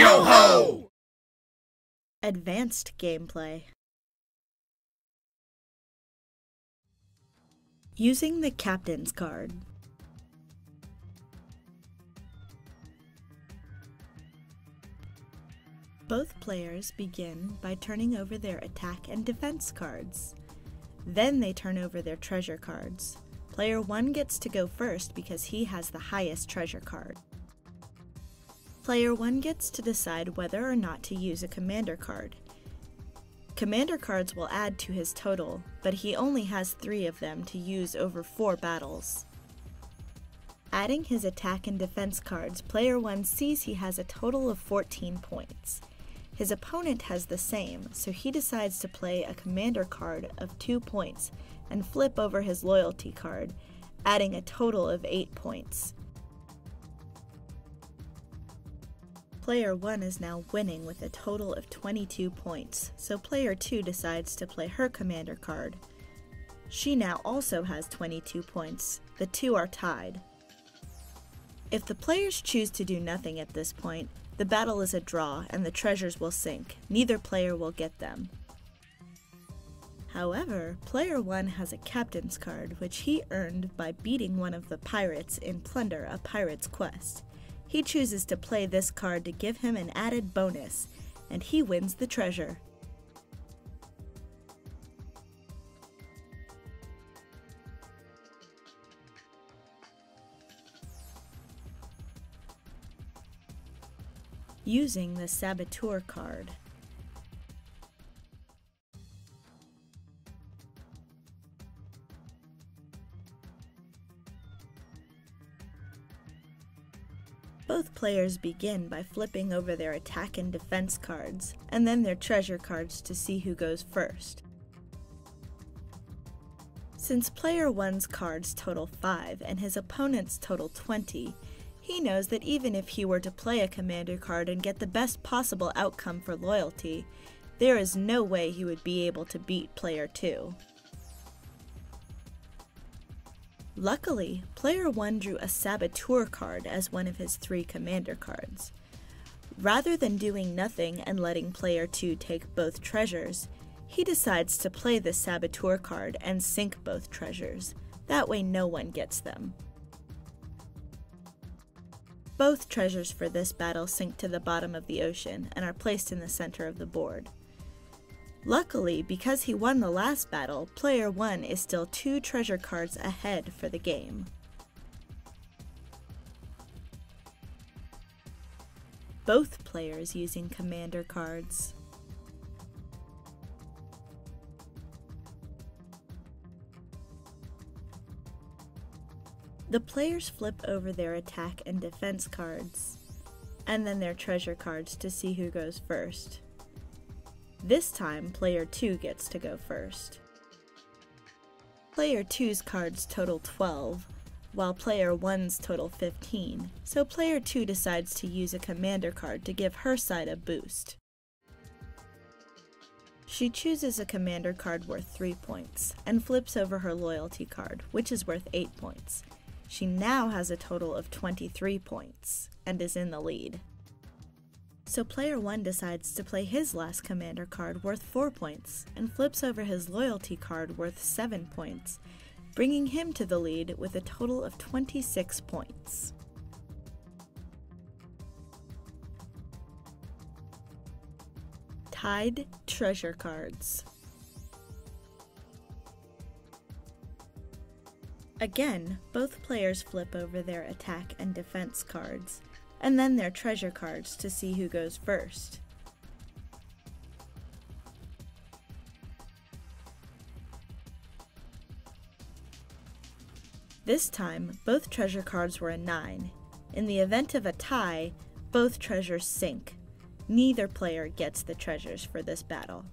Yo-ho! Advanced gameplay. Using the Captain's card. Both players begin by turning over their attack and defense cards. Then they turn over their treasure cards. Player 1 gets to go first because he has the highest treasure card. Player 1 gets to decide whether or not to use a commander card. Commander cards will add to his total, but he only has 3 of them to use over 4 battles. Adding his attack and defense cards, player 1 sees he has a total of 14 points. His opponent has the same, so he decides to play a commander card of 2 points and flip over his loyalty card, adding a total of 8 points. Player 1 is now winning with a total of 22 points, so player 2 decides to play her commander card. She now also has 22 points. The two are tied. If the players choose to do nothing at this point, the battle is a draw and the treasures will sink. Neither player will get them. However, player 1 has a captain's card which he earned by beating one of the pirates in Plunder: A Pirate's Quest. He chooses to play this card to give him an added bonus, and he wins the treasure. Using the Saboteur card. Both players begin by flipping over their attack and defense cards, and then their treasure cards to see who goes first. Since player 1's cards total 5 and his opponent's total 20, he knows that even if he were to play a commander card and get the best possible outcome for loyalty, there is no way he would be able to beat player 2. Luckily, player 1 drew a Saboteur card as one of his 3 commander cards. Rather than doing nothing and letting player 2 take both treasures, he decides to play the Saboteur card and sink both treasures. That way no one gets them. Both treasures for this battle sink to the bottom of the ocean and are placed in the center of the board. Luckily, because he won the last battle, player 1 is still 2 treasure cards ahead for the game. Both players using commander cards. The players flip over their attack and defense cards, and then their treasure cards to see who goes first. This time, player 2 gets to go first. Player 2's cards total 12, while player 1's total 15, so player 2 decides to use a commander card to give her side a boost. She chooses a commander card worth 3 points, and flips over her loyalty card, which is worth 8 points. She now has a total of 23 points, and is in the lead. So player 1 decides to play his last commander card worth 4 points, and flips over his loyalty card worth 7 points, bringing him to the lead with a total of 26 points. Tied treasure cards. Again, both players flip over their attack and defense cards, and then their treasure cards to see who goes first. This time, both treasure cards were a 9. In the event of a tie, both treasures sink. Neither player gets the treasures for this battle.